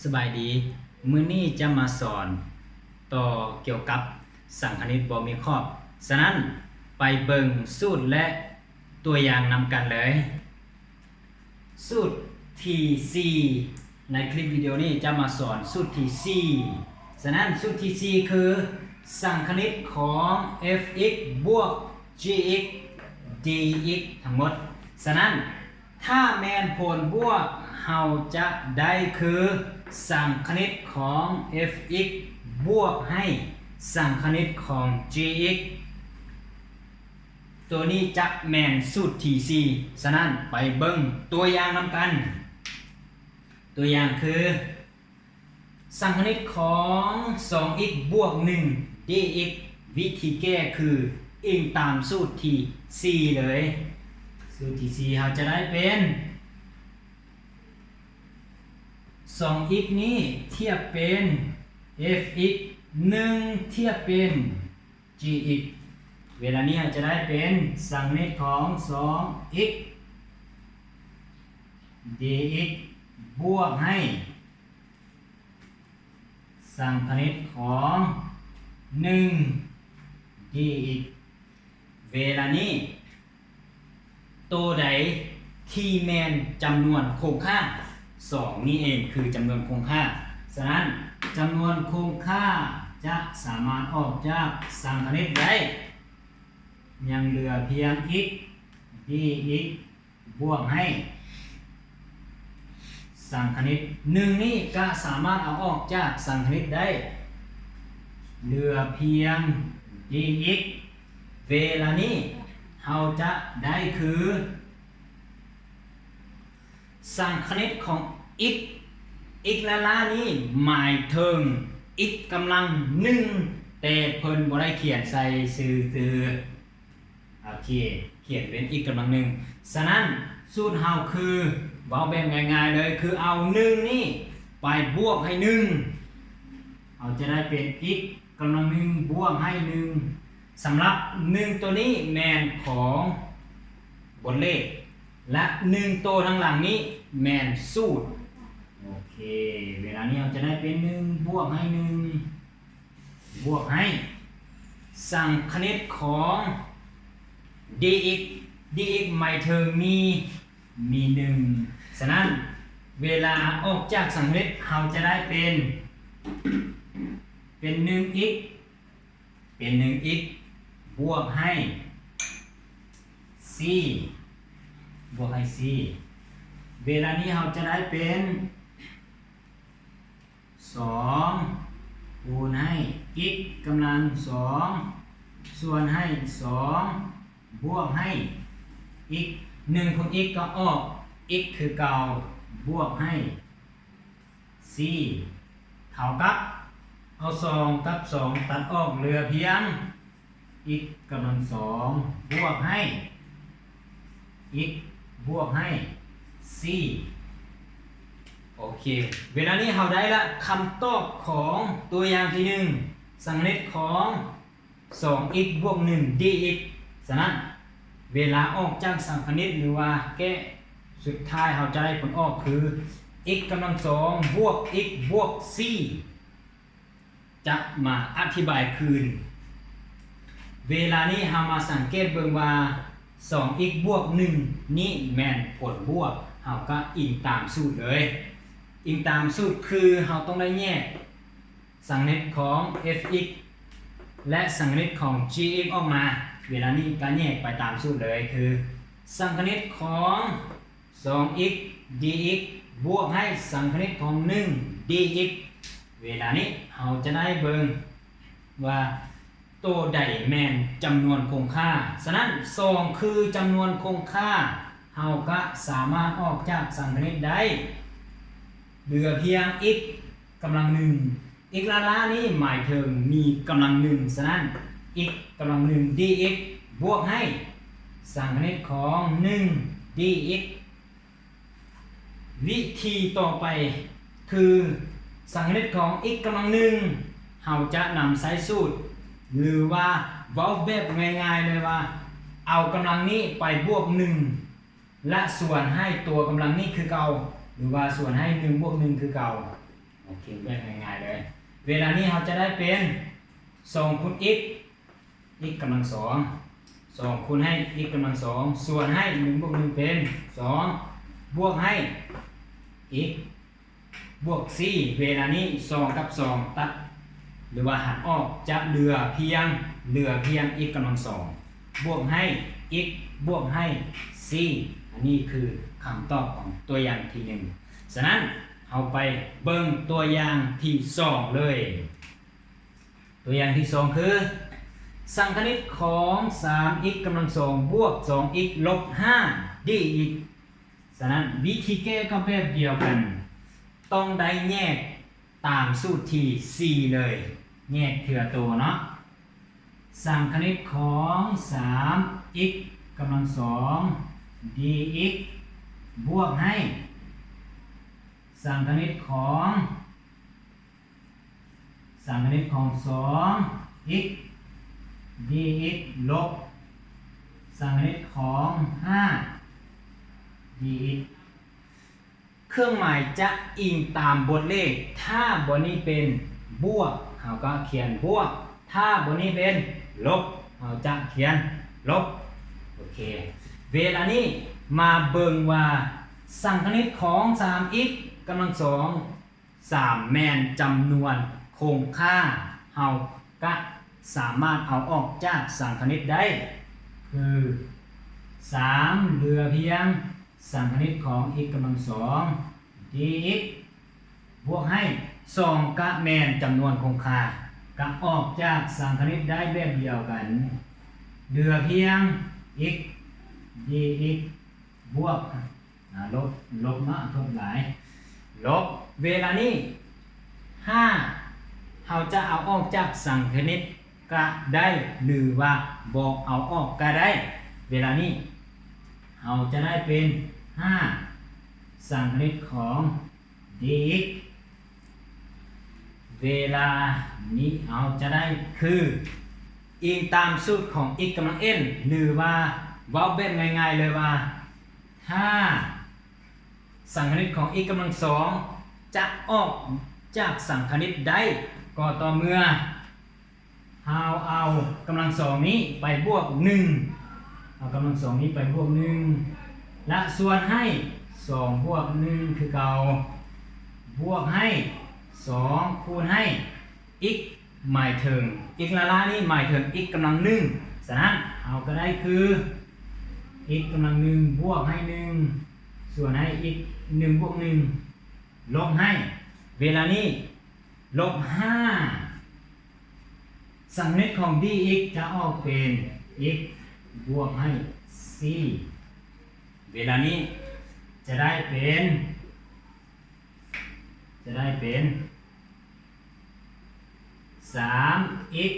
สบายดีมื้อนี้จะมาสอนต่อเกี่ยวกับสังคณิตบ่มีครอบฉะนั้นไปเบิ่งสูตรและตัวอย่างนำกันเลยสูตรที่4ในคลิปวิดีโอนี้จะมาสอนสูตรที่4ฉะนั้นสูตรที่4คือสังคณิตของ f(x) บวก g(x) dx ทั้งหมดฉะนั้นถ้าแมนผลบวกเราจะได้คือสังคณิตของ f(x) บวกให้สังคณิตของ g(x) ตัวนี้จะแมนสูตรที่4ฉะนั้นไปเบิ่งตัวอย่างนำกันตัวอย่างคือสังคณิตของ 2x บวก 1 dx วิธีแก้คืออิงตามสูตรที่4เลยสูตรที่4เราจะได้เป็น 2x นี้เทียบเป็น f(x) 1เทียบเป็น g(x) เวลานี้เราจะได้เป็นสังคณิตของ 2x dx บวกให้สังคณิตของ1 dx เวลานี้ตัวใดที่แมนจำนวนคงค่า2นี่เองคือจำนวนคงค่าฉะนั้นจำนวนคงค่าจะสามารถออกจากสังคณิตได้ยังเหลือเพียง x dx บวกให้สังคณิต1นี่ก็สามารถเอาออกจากสังคณิตได้เหลือเพียง dx เวลานี้เราจะได้คือสังคณิตของ x x ละล้านี้หมายถึง x กำลัง1แต่เพิ่นบ่ได้เขียนใส่ซื่อโอเคเขียนเป็น x กำลัง1ฉะนั้นสูตรเฮาคือเว้าแบบง่ายๆเลยคือเอา1นี่ไปบวกให้1เราจะได้เป็น x กำลัง1บวกให้1สำหรับ1ตัวนี้แมนของบนเลขและ1ตัวทางหลังนี้แมนสูตรโอเคเวลานี้เราจะได้เป็น1บวกให้1บวกให้สังคณิตของ dx dx หมายถึงมี1ฉะนั้นเวลาออกจากสังคณิตเราจะได้เป็น1x เป็น 1x บวกให้ c บวกให้ c เวลานี้เราจะได้เป็น2คูณให้ x กำลัง2ส่วนให้2บวกให้ x 1คูณ x ก็ออก x คือเก่าบวกให้ c เท่ากับเอา2กับ2ตัดออกเหลือเพียง x กำลัง2บวกให้ x บวกให้ c โอเคเวลานี้เราได้ละคำตอบของตัวอย่างที่1สังคณิตของ 2x บวก 1 dx ฉะนั้นเวลาออกจากสังคณิตหรือว่าแก้สุดท้ายเราจะได้ผลออกคือ x กำลัง2บวก x บวก c จะมาอธิบายคืนเวลานี้เรามาสังเกตเบิ่งว่า 2x บวก 1นี่แม่นผลบวกเราก็อิงตามสูตรเลยอิงตามสูตรคือเราต้องได้แยกสังคณิตของ f(x) และสังคณิตของ g(x) ออกมาเวลานี้ก็แยกไปตามสูตรเลยคือสังคณิตของ 2x dx บวกให้สังคณิตของ1 dx เวลานี้เราจะได้เบิ่งว่าตัวใดแม่นจำนวนคงค่าฉะนั้น2คือจำนวนคงค่าเราก็สามารถออกจากสังคณิตได้เหลือเพียง x กำลัง1 x ละล้านี้หมายถึงมีกำลัง1ฉะนั้น x กำลัง1 dx บวกให้สังคณิตของ1 dx วิธีต่อไปคือสังคณิตของ x กำลัง1เราจะนำใช้สูตรหรือว่าเว้าแบบง่ายๆเลยว่าเอากำลังนี้ไปบวก1และส่วนให้ตัวกำลังนี้คือเก่าหรือว่าส่วนให้1บวก1คือเก่า โอเคแบบง่ายๆเลยเวลานี้เราจะได้เป็น2คูณ x x กำลัง2คูณให้ x กำลัง2ส่วนให้1บวก1เป็น2บวกให้ x บวก 4เวลานี้2กับ2ตัดหรือว่าหักออกจะเหลือเพียง x กำลัง2บวกให้ x บวกให้ c อันนี้คือคำตอบของตัวอย่างที่1ฉะนั้นเอาไปเบิ่งตัวอย่างที่2เลยตัวอย่างที่2คือสังคณิตของ 3x กำลัง2บวก 2x ลบ 5 dx ฉะนั้นวิธีแก้ก็แบบเดียวกันต้องได้แยกตามสูตรที่ 4 เลยแยกเถื่อตัวเนาะสังคณิตของ 3x กำลัง2 dx บวกให้สังคณิตของ2x dx ลบสังคณิตของ5 dx เครื่องหมายจะอิงตามบทเลขถ้าบทนี้เป็นบวกเราก็เขียนบวกถ้าบทนี้เป็นลบเราจะเขียนลบโอเคเวลานี้มาเบิ่งว่าสังคณิตของ 3x กำลัง3แมนจำนวนคงค่าเราก็สามารถเอาออกจากสังคณิตได้คือ3เหลือเพียงสังคณิตของ x กำลัง2 dx บวกให้2ก็แมนจำนวนคงค่าก็ออกจากสังคณิตได้แบบเดียวกันเหลือเพียง x dx บวกลบมาทบหลายลบเวลานี้5เราจะเอาออกจากสังคณิตก็ได้หรือว่าบอกเอาออกก็ได้เวลานี้เราจะได้เป็น5สังคณิตของ dx เวลานี้เราจะได้คืออิงตามสูตรของ x กำลัง n หรือว่าเว้าแบบง่ายๆเลยว่าถ้าสังคณิตของ x กำลัง2จะออกจากสังคณิตได้ก็ต่อเมื่อเราเอากำลัง2นี้ไปบวก1เอากำลัง2นี้ไปบวก1และส่วนให้2บวก1คือเก่าบวกให้2คูณให้ x หมายถึง x ละนี่หมายถึง x กำลัง1ฉะนั้นเราก็ได้คือ x กำลัง1บวกให้1ส่วนให้ x 1บวก1ลบให้เวลานี้ลบ5สังคณิตของ dx จะออกเป็น x บวกให้ c เวลานี้จะได้เป็น 3x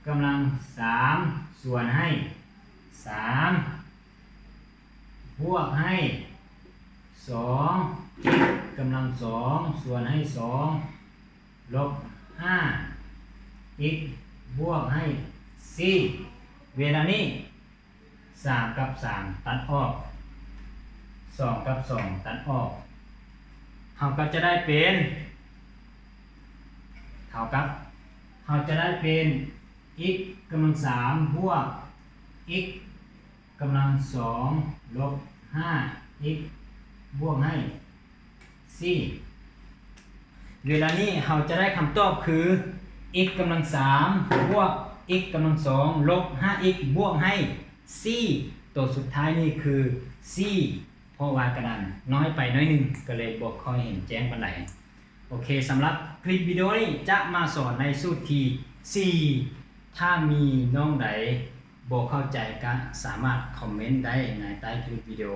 กำลัง3ส่วนให้3บวกให้2x กำลัง2ส่วนให้2ลบ5x บวกให้ c เวลานี้3กับ3ตัดออก2กับ2ตัดออกเราก็จะได้เป็นเราจะได้เป็น x กำลัง3บวก x กำลัง2ลบ 5x บวกให้ c เวลานี้เราจะได้คำตอบคือ x กำลัง3บวก x กำลัง2ลบ 5x บวกให้ c ตัวสุดท้ายนี่คือ c เพราะว่ากระดานน้อยไปน้อยหนึ่งก็เลยบอกค่อยเห็นแจ้งปานใดโอเคสำหรับคลิปวิดีโอนี้จะมาสอนในสูตรที่4ถ้ามีน้องใดบอกเข้าใจก็สามารถคอมเมนต์ได้ในใต้คลิปวิดีโอ